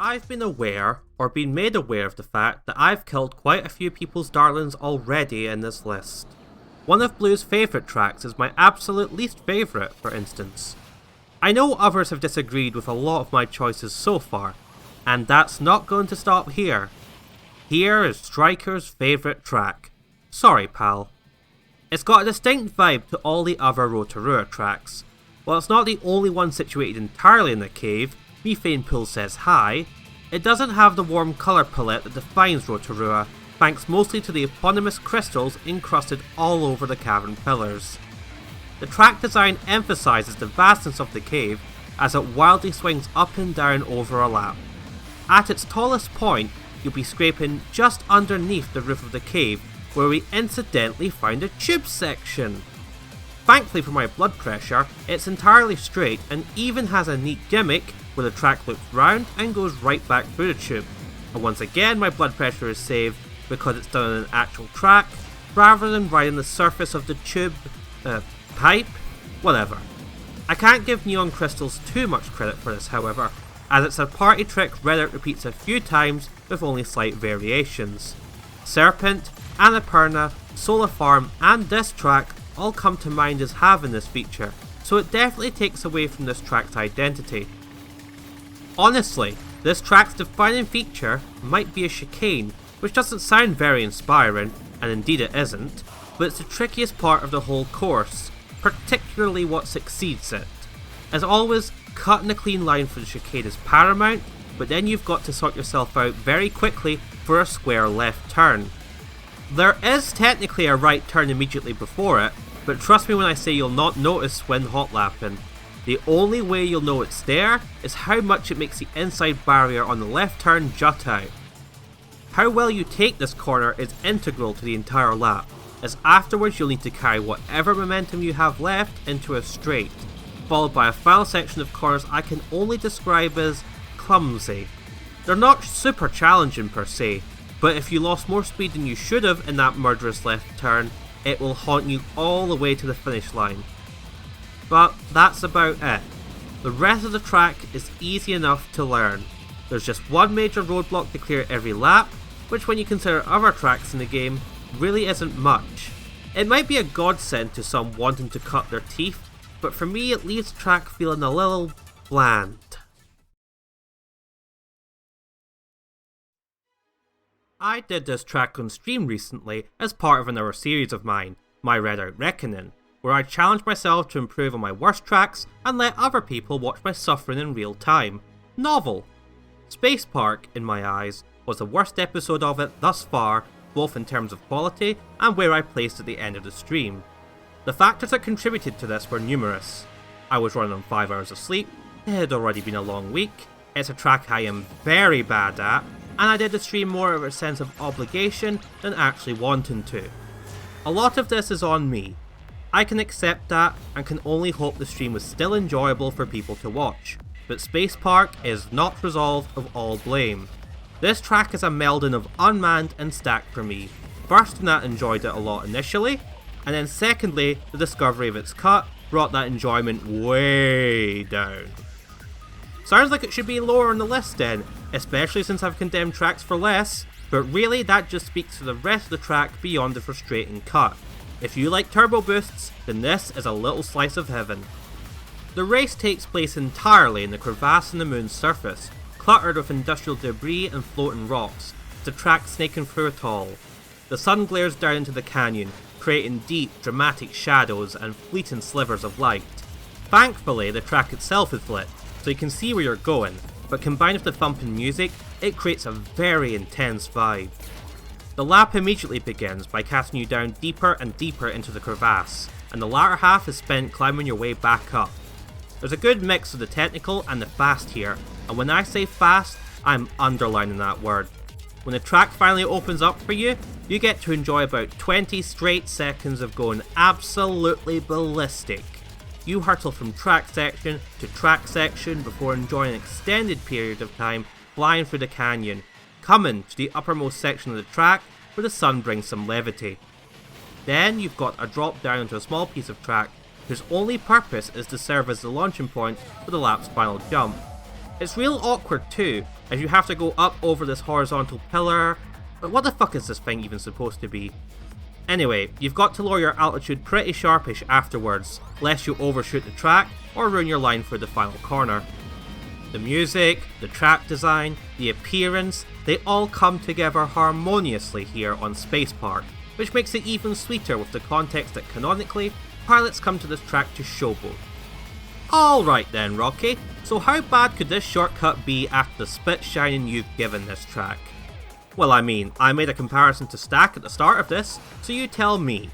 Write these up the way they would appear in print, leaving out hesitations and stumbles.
I've been aware, or been made aware of the fact that I've killed quite a few people's darlings already in this list. One of Blue's favourite tracks is my absolute least favourite, for instance. I know others have disagreed with a lot of my choices so far, and that's not going to stop here. Here is Striker's favourite track. Sorry, pal. It's got a distinct vibe to all the other Rotorua tracks. While it's not the only one situated entirely in the cave, Methane Pools says hi, it doesn't have the warm colour palette that defines Rotorua, thanks mostly to the eponymous crystals encrusted all over the cavern pillars. The track design emphasises the vastness of the cave as it wildly swings up and down over a lap. At its tallest point, you'll be scraping just underneath the roof of the cave, where we incidentally find a tube section. Thankfully for my blood pressure, it's entirely straight and even has a neat gimmick where the track loops round and goes right back through the tube. And once again my blood pressure is saved because it's done on an actual track rather than riding the surface of the tube, pipe, whatever. I can't give Neon Crystals too much credit for this however, as it's a party trick Redout repeats a few times with only slight variations. Serpent, Annapurna, Solar Farm and this track all come to mind as having this feature, so it definitely takes away from this track's identity. Honestly, this track's defining feature might be a chicane, which doesn't sound very inspiring, and indeed it isn't, but it's the trickiest part of the whole course, particularly what succeeds it. As always, cutting a clean line for the chicane is paramount, but then you've got to sort yourself out very quickly for a square left turn. There is technically a right turn immediately before it, but trust me when I say you'll not notice when hot lapping. The only way you'll know it's there is how much it makes the inside barrier on the left turn jut out. How well you take this corner is integral to the entire lap, as afterwards you'll need to carry whatever momentum you have left into a straight, followed by a final section of corners I can only describe as clumsy. They're not super challenging per se, but if you lost more speed than you should have in that murderous left turn, it will haunt you all the way to the finish line. But that's about it. The rest of the track is easy enough to learn. There's just one major roadblock to clear every lap, which when you consider other tracks in the game, really isn't much. It might be a godsend to some wanting to cut their teeth, but for me it leaves the track feeling a little bland. I did this track on stream recently as part of another series of mine, my Redout Reckoning, where I challenged myself to improve on my worst tracks and let other people watch my suffering in real time. Novel. Space Park, in my eyes, was the worst episode of it thus far, both in terms of quality and where I placed at the end of the stream. The factors that contributed to this were numerous. I was running on 5 hours of sleep, it had already been a long week, it's a track I am very bad at, and I did the stream more of a sense of obligation than actually wanting to. A lot of this is on me. I can accept that and can only hope the stream was still enjoyable for people to watch, but Space Park is not resolved of all blame. This track is a melding of unmanned and stacked for me, first in that I enjoyed it a lot initially, and then secondly the discovery of its cut brought that enjoyment way down. Sounds like it should be lower on the list then, especially since I've condemned tracks for less, but really that just speaks to the rest of the track beyond the frustrating cut. If you like turbo boosts, then this is a little slice of heaven. The race takes place entirely in the crevasse in the moon's surface, cluttered with industrial debris and floating rocks, the track snaking through it all. The sun glares down into the canyon, creating deep, dramatic shadows and fleeting slivers of light. Thankfully, the track itself is lit, so you can see where you're going, but combined with the thumping music, it creates a very intense vibe. The lap immediately begins by casting you down deeper and deeper into the crevasse, and the latter half is spent climbing your way back up. There's a good mix of the technical and the fast here, and when I say fast, I'm underlining that word. When the track finally opens up for you, you get to enjoy about 20 straight seconds of going absolutely ballistic. You hurtle from track section to track section before enjoying an extended period of time flying through the canyon, coming to the uppermost section of the track where the sun brings some levity. Then you've got a drop down into a small piece of track whose only purpose is to serve as the launching point for the lap's final jump. It's real awkward too, as you have to go up over this horizontal pillar. But what the fuck is this thing even supposed to be? Anyway, you've got to lower your altitude pretty sharpish afterwards, lest you overshoot the track or ruin your line for the final corner. The music, the track design, the appearance, they all come together harmoniously here on Space Park, which makes it even sweeter with the context that canonically, pilots come to this track to showboat. Alright then, Rocky, so how bad could this shortcut be after the spit shining you've given this track? Well, I mean, I made a comparison to Stack at the start of this, so you tell me.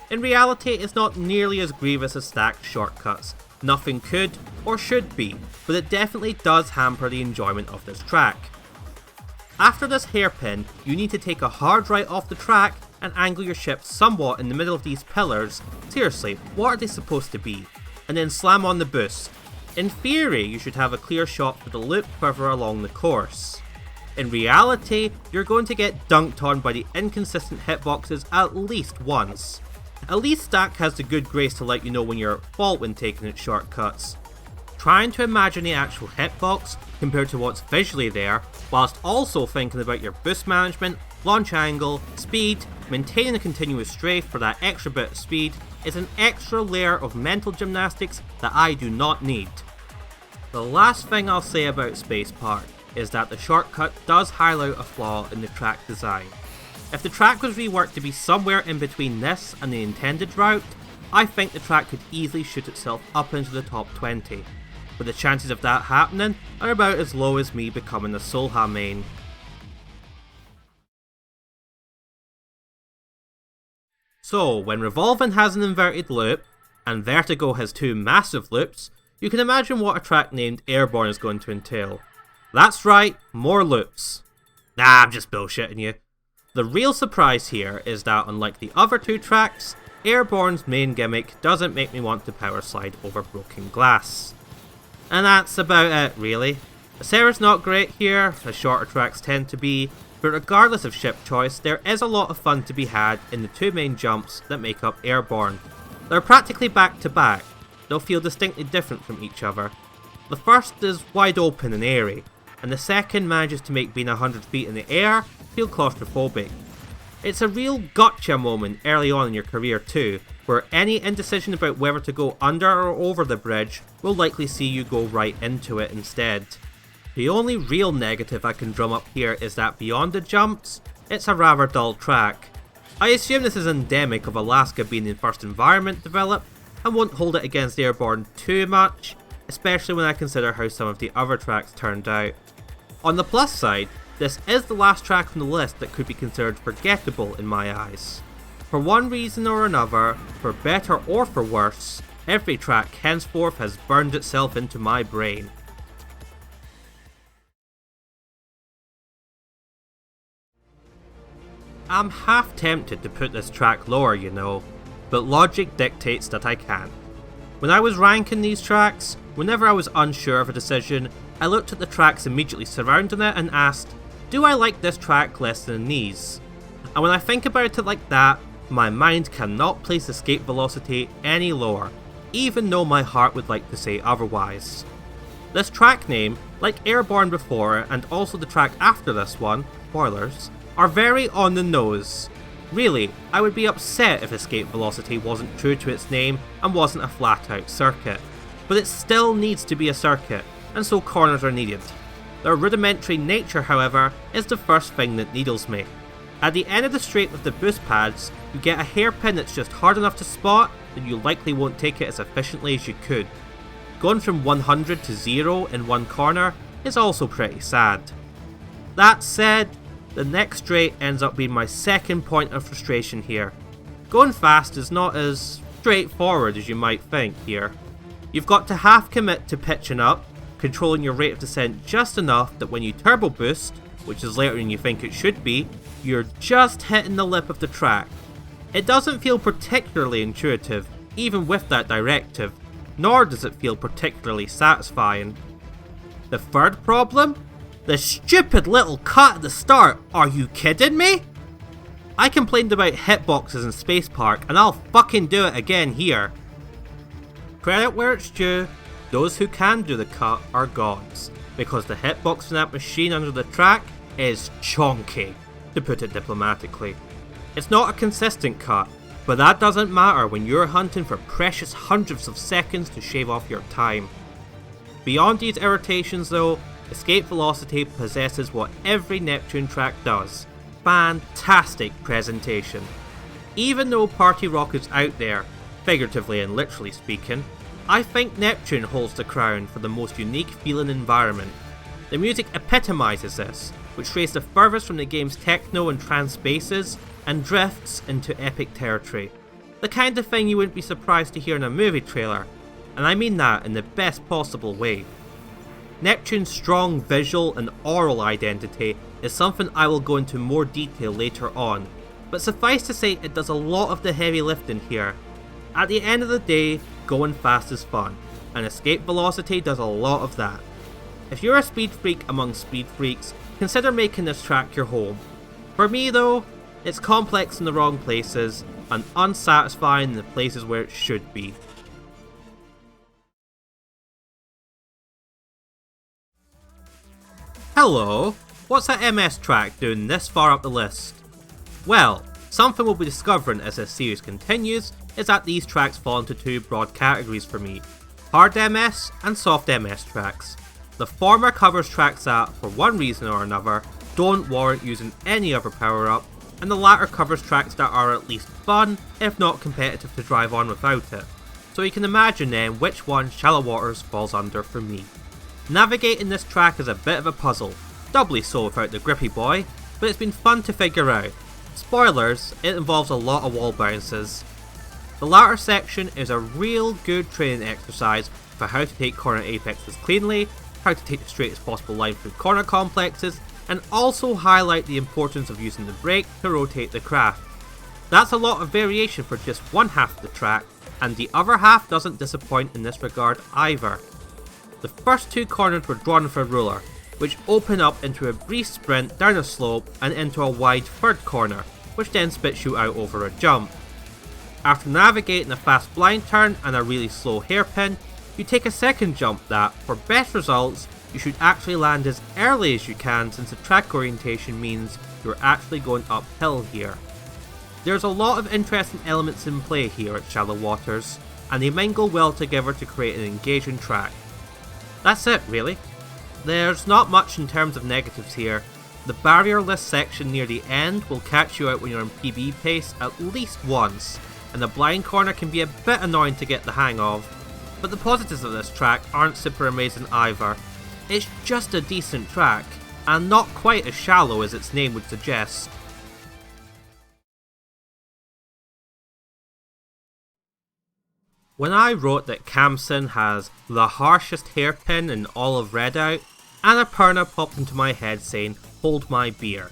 In reality, it's not nearly as grievous as Stack's shortcuts. Nothing could or should be, but it definitely does hamper the enjoyment of this track. After this hairpin, you need to take a hard right off the track and angle your ship somewhat in the middle of these pillars. Seriously, what are they supposed to be? And then slam on the boost. In theory, you should have a clear shot for the loop further along the course. In reality, you're going to get dunked on by the inconsistent hitboxes at least once. At least Stack has the good grace to let you know when you're at fault when taking its shortcuts. Trying to imagine the actual hitbox compared to what's visually there, whilst also thinking about your boost management, launch angle, speed, maintaining a continuous strafe for that extra bit of speed, is an extra layer of mental gymnastics that I do not need. The last thing I'll say about Space Park is that the shortcut does highlight a flaw in the track design. If the track was reworked to be somewhere in between this and the intended route, I think the track could easily shoot itself up into the top 20, but the chances of that happening are about as low as me becoming a Solha main. So, when Revolving has an inverted loop, and Vertigo has two massive loops, you can imagine what a track named Airborne is going to entail. That's right, more loops. Nah, I'm just bullshitting you. The real surprise here is that unlike the other two tracks, Airborne's main gimmick doesn't make me want to power slide over broken glass. And that's about it, really. Acera's not great here, as shorter tracks tend to be, but regardless of ship choice, there is a lot of fun to be had in the two main jumps that make up Airborne. They're practically back to back. They'll feel distinctly different from each other. The first is wide open and airy, and the second manages to make being 100 feet in the air feel claustrophobic. It's a real gotcha moment early on in your career too, where any indecision about whether to go under or over the bridge will likely see you go right into it instead. The only real negative I can drum up here is that beyond the jumps, it's a rather dull track. I assume this is endemic of Alaska being the first environment developed, and won't hold it against Airborne too much, especially when I consider how some of the other tracks turned out. On the plus side, this is the last track on the list that could be considered forgettable in my eyes. For one reason or another, for better or for worse, every track henceforth has burned itself into my brain. I'm half tempted to put this track lower, you know, but logic dictates that I can't. When I was ranking these tracks, whenever I was unsure of a decision, I looked at the tracks immediately surrounding it and asked, do I like this track less than these? And when I think about it like that, my mind cannot place escape velocity any lower, even though my heart would like to say otherwise. This track name, like Airborne before and also the track after this one, spoilers, are very on the nose. Really, I would be upset if escape velocity wasn't true to its name and wasn't a flat out circuit. But it still needs to be a circuit, and so corners are needed. Their rudimentary nature, however, is the first thing that needles me. At the end of the straight with the boost pads, you get a hairpin that's just hard enough to spot that you likely won't take it as efficiently as you could. Going from 100 to 0 in one corner is also pretty sad. That said, the next straight ends up being my second point of frustration here. Going fast is not as straightforward as you might think here. You've got to half commit to pitching up, controlling your rate of descent just enough that when you turbo boost, which is later than you think it should be, you're just hitting the lip of the track. It doesn't feel particularly intuitive, even with that directive, nor does it feel particularly satisfying. The third problem? The stupid little cut at the start, are you kidding me? I complained about hitboxes in Space Park and I'll fucking do it again here. Credit where it's due, those who can do the cut are gods. because the hitbox in that machine under the track is chonky, to put it diplomatically. It's not a consistent cut, but that doesn't matter when you're hunting for precious hundreds of seconds to shave off your time. Beyond these irritations though, Escape Velocity possesses what every Neptune track does: fantastic presentation. Even though Party Rock is out there, figuratively and literally speaking, I think Neptune holds the crown for the most unique feeling environment. The music epitomises this, which strays the furthest from the game's techno and trance bases and drifts into epic territory. The kind of thing you wouldn't be surprised to hear in a movie trailer, and I mean that in the best possible way. Neptune's strong visual and aural identity is something I will go into more detail later on, but suffice to say it does a lot of the heavy lifting here. At the end of the day, going fast is fun, and Escape Velocity does a lot of that. If you're a speed freak among speed freaks, consider making this track your home. For me though, it's complex in the wrong places, and unsatisfying in the places where it should be. Hello, what's that MS track doing this far up the list? Well, something we'll be discovering as this series continues is that these tracks fall into two broad categories for me: hard MS and soft MS tracks. The former covers tracks that, for one reason or another, don't warrant using any other power up, and the latter covers tracks that are at least fun, if not competitive to drive on without it. So you can imagine then which one Shallow Waters falls under for me. Navigating this track is a bit of a puzzle, doubly so without the grippy boy, but it's been fun to figure out. Spoilers, it involves a lot of wall bounces. The latter section is a real good training exercise for how to take corner apexes cleanly, how to take the straightest possible line through corner complexes, and also highlight the importance of using the brake to rotate the craft. That's a lot of variation for just one half of the track, and the other half doesn't disappoint in this regard either. The first two corners were drawn with a ruler, which open up into a brief sprint down a slope and into a wide third corner, which then spits you out over a jump. After navigating a fast blind turn and a really slow hairpin, you take a second jump that, for best results, you should actually land as early as you can, since the track orientation means you're actually going uphill here. There's a lot of interesting elements in play here at Shallow Waters, and they mingle well together to create an engaging track. That's it really. There's not much in terms of negatives here. The barrierless section near the end will catch you out when you're on PB pace at least once, and the blind corner can be a bit annoying to get the hang of. But the positives of this track aren't super amazing either. It's just a decent track, and not quite as shallow as its name would suggest. When I wrote that Kamsen has the harshest hairpin in all of Redout, Annapurna popped into my head saying, "Hold my beer."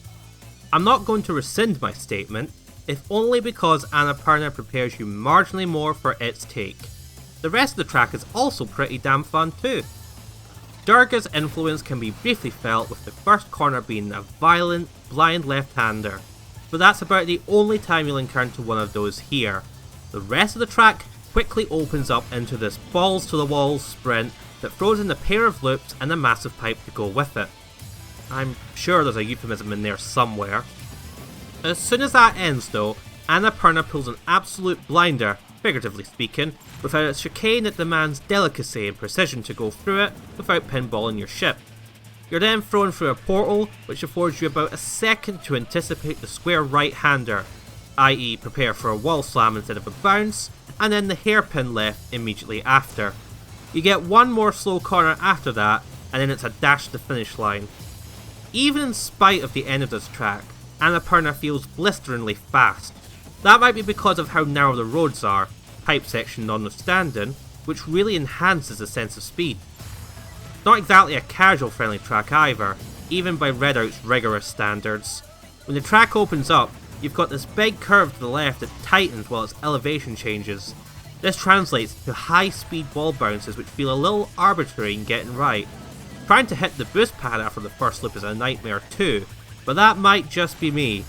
I'm not going to rescind my statement, if only because Annapurna prepares you marginally more for its take. The rest of the track is also pretty damn fun too. Durga's influence can be briefly felt, with the first corner being a violent, blind left-hander, but that's about the only time you'll encounter one of those here. The rest of the track quickly opens up into this balls to the walls sprint that throws in a pair of loops and a massive pipe to go with it. I'm sure there's a euphemism in there somewhere. As soon as that ends though, Annapurna pulls an absolute blinder, figuratively speaking, without a chicane that demands delicacy and precision to go through it without pinballing your ship. You're then thrown through a portal which affords you about a second to anticipate the square right-hander, i.e. prepare for a wall slam instead of a bounce, and then the hairpin left immediately after. You get one more slow corner after that, and then it's a dash to the finish line. Even in spite of the end of this track, Annapurna feels blisteringly fast. That might be because of how narrow the roads are, pipe section notwithstanding, which really enhances the sense of speed. Not exactly a casual friendly track either, even by Redout's rigorous standards. When the track opens up, you've got this big curve to the left that tightens while its elevation changes. This translates to high speed wall bounces which feel a little arbitrary in getting right. Trying to hit the boost pad after the first loop is a nightmare too, but that might just be me.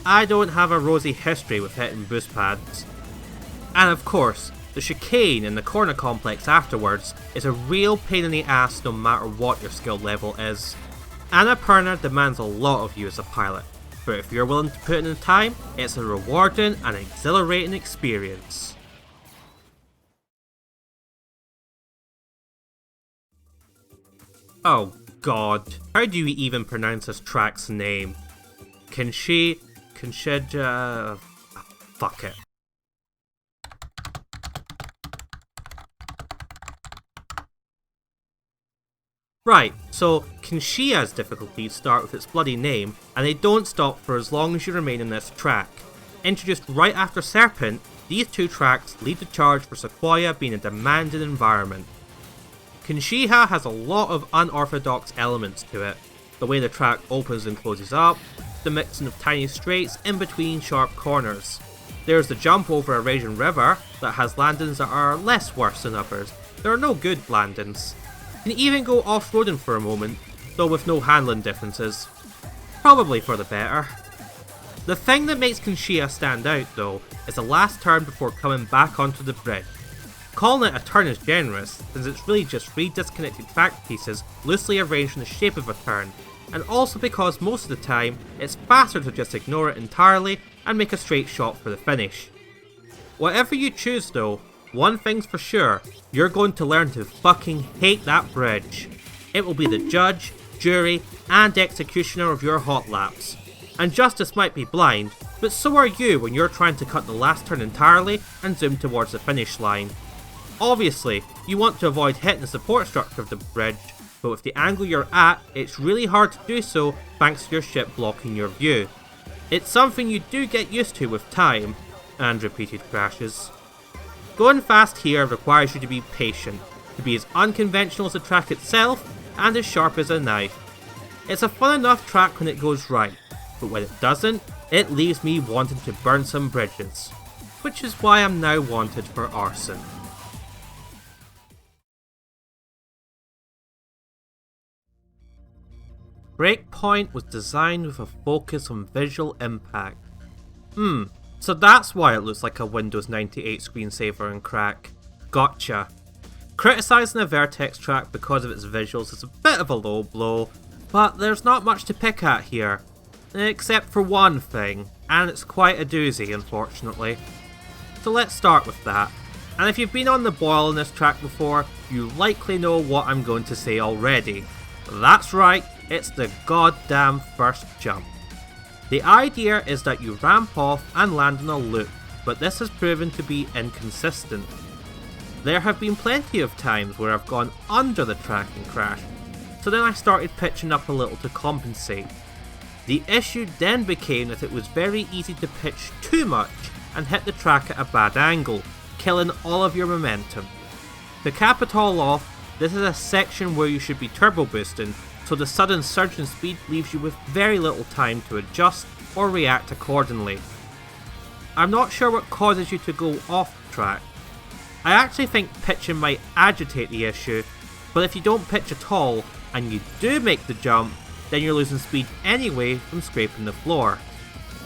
I don't have a rosy history with hitting boost pads. And of course, The chicane in the corner complex afterwards is a real pain in the ass no matter what your skill level is. Annapurna demands a lot of you as a pilot, but if you're willing to put in the time, it's a rewarding and exhilarating experience. Oh god, how do you even pronounce this track's name? Kinshiha... fuck it. Right, so Kinshiha's difficulties start with its bloody name, and they don't stop for as long as you remain in this track. Introduced right after Serpent, these two tracks lead the charge for Sequoia being a demanding environment. Kinshiha has a lot of unorthodox elements to it. The way the track opens and closes up, the mixing of tiny straights in between sharp corners. There's the jump over a raging river that has landings that are less worse than others. There are no good landings. You can even go off-roading for a moment, though with no handling differences. Probably for the better. The thing that makes Kinshiha stand out though, is the last turn before coming back onto the bridge. Calling it a turn is generous, since it's really just 3 disconnected track pieces loosely arranged in the shape of a turn, and also because most of the time, it's faster to just ignore it entirely and make a straight shot for the finish. Whatever you choose though, one thing's for sure, you're going to learn to fucking hate that bridge. It will be the judge, jury, and executioner of your hot laps. And justice might be blind, but so are you when you're trying to cut the last turn entirely and zoom towards the finish line. Obviously, you want to avoid hitting the support structure of the bridge, but with the angle you're at, it's really hard to do so thanks to your ship blocking your view. It's something you do get used to with time, and repeated crashes. Going fast here requires you to be patient, to be as unconventional as the track itself, and as sharp as a knife. It's a fun enough track when it goes right, but when it doesn't, it leaves me wanting to burn some bridges. Which is why I'm now wanted for arson. Breakpoint was designed with a focus on visual impact. So that's why it looks like a Windows 98 screensaver and crack. Gotcha. Criticising a Vertex track because of its visuals is a bit of a low blow, but there's not much to pick at here. Except for one thing, and it's quite a doozy unfortunately. So let's start with that. And if you've been on the boil on this track before, you likely know what I'm going to say already. That's right, it's the goddamn first jump. The idea is that you ramp off and land in a loop, but this has proven to be inconsistent. There have been plenty of times where I've gone under the track and crashed, so then I started pitching up a little to compensate. The issue then became that it was very easy to pitch too much and hit the track at a bad angle, killing all of your momentum. To cap it all off, this is a section where you should be turbo boosting, so the sudden surge in speed leaves you with very little time to adjust or react accordingly. I'm not sure what causes you to go off track. I actually think pitching might agitate the issue, but if you don't pitch at all and you do make the jump, then you're losing speed anyway from scraping the floor.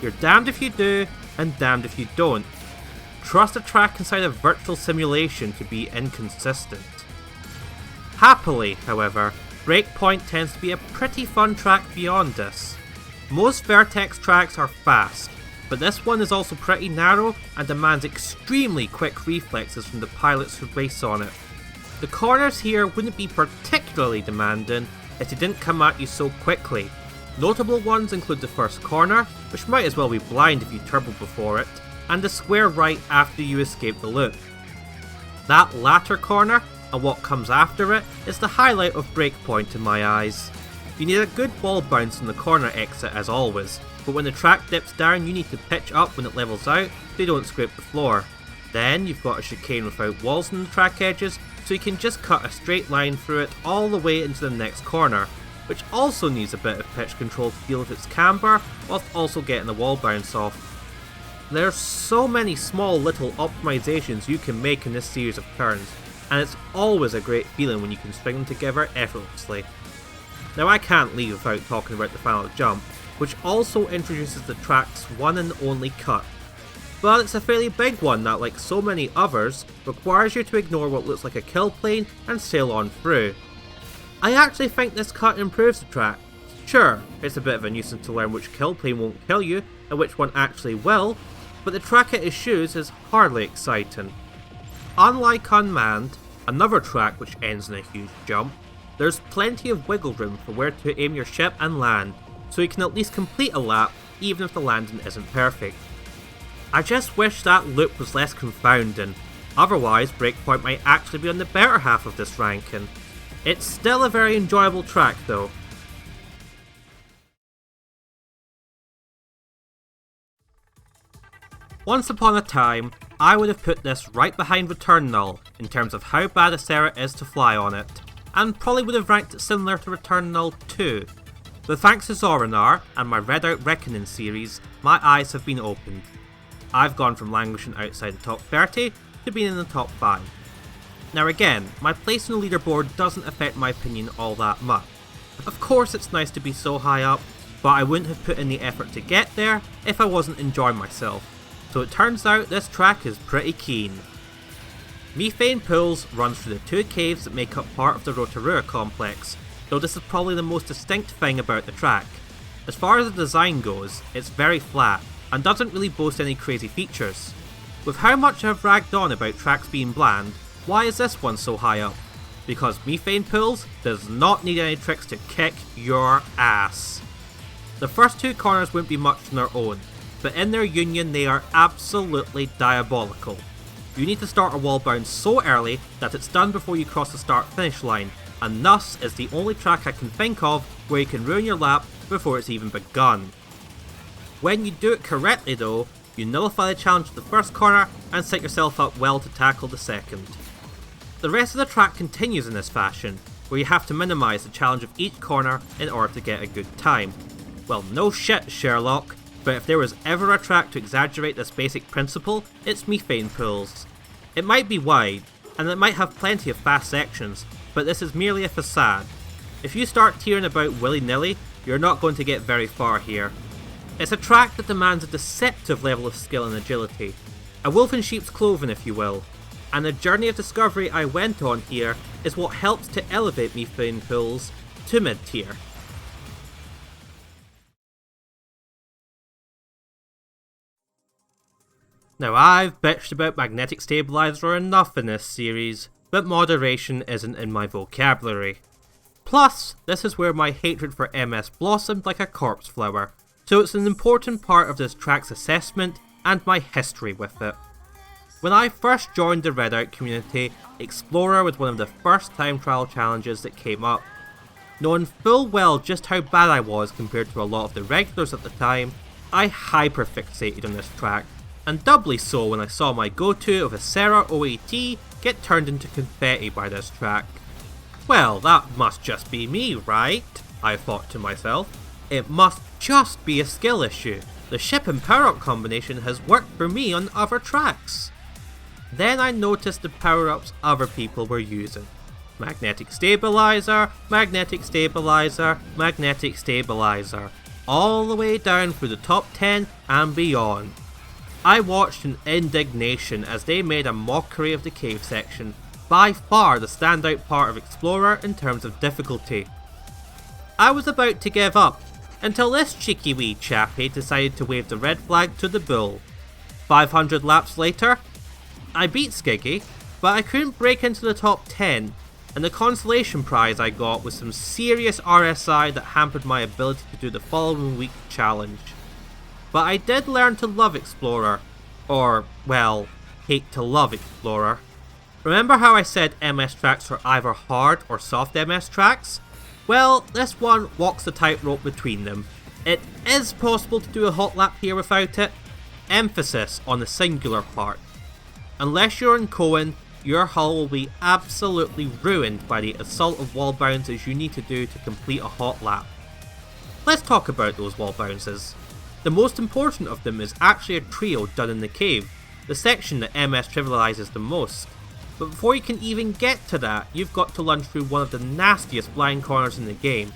You're damned if you do and damned if you don't. Trust a track inside a virtual simulation to be inconsistent. Happily, however, Breakpoint tends to be a pretty fun track beyond this. Most Vertex tracks are fast, but this one is also pretty narrow and demands extremely quick reflexes from the pilots who race on it. The corners here wouldn't be particularly demanding if they didn't come at you so quickly. Notable ones include the first corner, which might as well be blind if you turbo before it, and the square right after you escape the loop. That latter corner, and what comes after it, is the highlight of Breakpoint in my eyes. You need a good wall bounce on the corner exit as always, but when the track dips down you need to pitch up when it levels out so you don't scrape the floor. Then you've got a chicane without walls on the track edges, so you can just cut a straight line through it all the way into the next corner, which also needs a bit of pitch control to deal with its camber, whilst also getting the wall bounce off. There's so many small little optimizations you can make in this series of turns, and it's always a great feeling when you can string them together effortlessly. Now I can't leave without talking about the final jump, which also introduces the track's one and only cut. but it's a fairly big one that, like so many others, requires you to ignore what looks like a kill plane and sail on through. I actually think this cut improves the track. Sure, it's a bit of a nuisance to learn which kill plane won't kill you and which one actually will, but the track it eschews is hardly exciting. Unlike Unmanned, another track which ends in a huge jump, there's plenty of wiggle room for where to aim your ship and land, so you can at least complete a lap even if the landing isn't perfect. I just wish that loop was less confounding, otherwise Breakpoint might actually be on the better half of this ranking. It's still a very enjoyable track though. Once upon a time, I would have put this right behind Return Null in terms of how bad a Serra is to fly on it, and probably would have ranked it similar to Return Null too. But thanks to Zorinar and my Redout Reckoning series, my eyes have been opened. I've gone from languishing outside the top 30 to being in the top 5. Now again, my place on the leaderboard doesn't affect my opinion all that much. Of course it's nice to be so high up, but I wouldn't have put in the effort to get there if I wasn't enjoying myself. So it turns out this track is pretty keen. Methane Pools runs through the two caves that make up part of the Rotorua complex, though this is probably the most distinct thing about the track. As far as the design goes, it's very flat, and doesn't really boast any crazy features. With how much I've ragged on about tracks being bland, why is this one so high up? Because Methane Pools does not need any tricks to kick your ass. The first two corners won't be much on their own, but in their union they are absolutely diabolical. You need to start a wall bound so early that it's done before you cross the start finish line, and thus is the only track I can think of where you can ruin your lap before it's even begun. When you do it correctly though, you nullify the challenge of the first corner and set yourself up well to tackle the second. The rest of the track continues in this fashion, where you have to minimise the challenge of each corner in order to get a good time. Well, no shit, Sherlock, but if there was ever a track to exaggerate this basic principle, it's Methane Pools. It might be wide, and it might have plenty of fast sections, but this is merely a facade. If you start tearing about willy-nilly, you're not going to get very far here. It's a track that demands a deceptive level of skill and agility, a wolf in sheep's clothing if you will, and the journey of discovery I went on here is what helps to elevate Methane Pools to mid-tier. Now I've bitched about magnetic stabilizer enough in this series, but moderation isn't in my vocabulary. Plus, this is where my hatred for MS blossomed like a corpse flower, so it's an important part of this track's assessment and my history with it. When I first joined the Redout community, Explorer was one of the first time trial challenges that came up. Knowing full well just how bad I was compared to a lot of the regulars at the time, I hyperfixated on this track, and doubly so when I saw my go-to of a Serra OAT get turned into confetti by this track. Well, that must just be me, right? I thought to myself. It must just be a skill issue. The ship and power-up combination has worked for me on other tracks. Then I noticed the power-ups other people were using. Magnetic stabilizer, magnetic stabilizer, magnetic stabilizer, all the way down through the top 10 and beyond. I watched in indignation as they made a mockery of the cave section, by far the standout part of Explorer in terms of difficulty. I was about to give up, until this cheeky wee chappie decided to wave the red flag to the bull. 500 laps later, I beat Skiggy, but I couldn't break into the top 10, and the consolation prize I got was some serious RSI that hampered my ability to do the following week's challenge. But I did learn to love Explorer, or, well, hate to love Explorer. Remember how I said MS tracks are either hard or soft MS tracks? Well, this one walks the tightrope between them. It is possible to do a hot lap here without it. Emphasis on the singular part. Unless you're in Cohen, your hull will be absolutely ruined by the assault of wall bounces you need to do to complete a hot lap. Let's talk about those wall bounces. The most important of them is actually a trio done in the cave, the section that MS trivializes the most. But before you can even get to that, you've got to lunge through one of the nastiest blind corners in the game.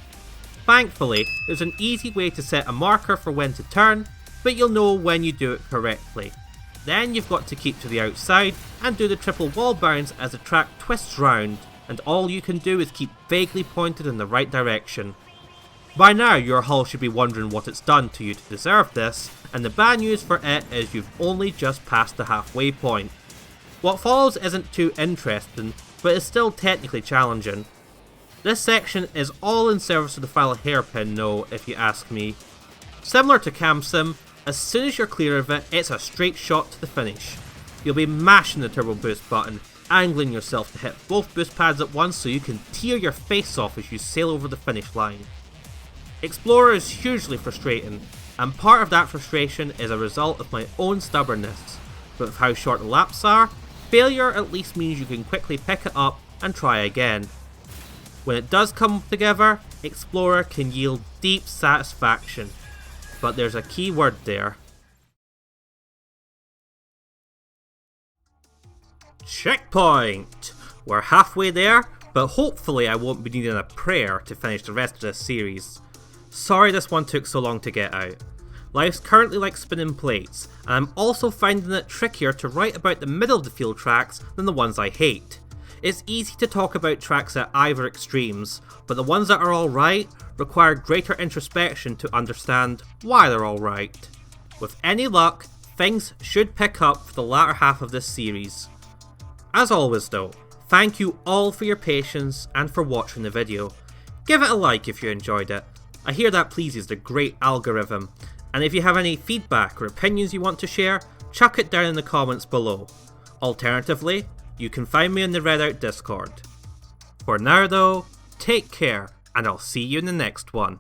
Thankfully, there's an easy way to set a marker for when to turn, but you'll know when you do it correctly. Then you've got to keep to the outside and do the triple wall bounce as the track twists round, and all you can do is keep vaguely pointed in the right direction. By now your hull should be wondering what it's done to you to deserve this, and the bad news for it is you've only just passed the halfway point. What follows isn't too interesting, but is still technically challenging. This section is all in service of the final hairpin though, if you ask me. Similar to Cam Sim, as soon as you're clear of it, it's a straight shot to the finish. You'll be mashing the turbo boost button, angling yourself to hit both boost pads at once so you can tear your face off as you sail over the finish line. Explorer is hugely frustrating, and part of that frustration is a result of my own stubbornness, but with how short the laps are, failure at least means you can quickly pick it up and try again. When it does come together, Explorer can yield deep satisfaction, but there's a key word there. Checkpoint! We're halfway there, but hopefully I won't be needing a prayer to finish the rest of this series. Sorry this one took so long to get out. Life's currently like spinning plates, and I'm also finding it trickier to write about the middle of the field tracks than the ones I hate. It's easy to talk about tracks at either extremes, but the ones that are alright require greater introspection to understand why they're alright. With any luck, things should pick up for the latter half of this series. As always though, thank you all for your patience and for watching the video. Give it a like if you enjoyed it. I hear that pleases the great algorithm, and if you have any feedback or opinions you want to share, chuck it down in the comments below. Alternatively, you can find me in the Redout Discord. For now though, take care, and I'll see you in the next one.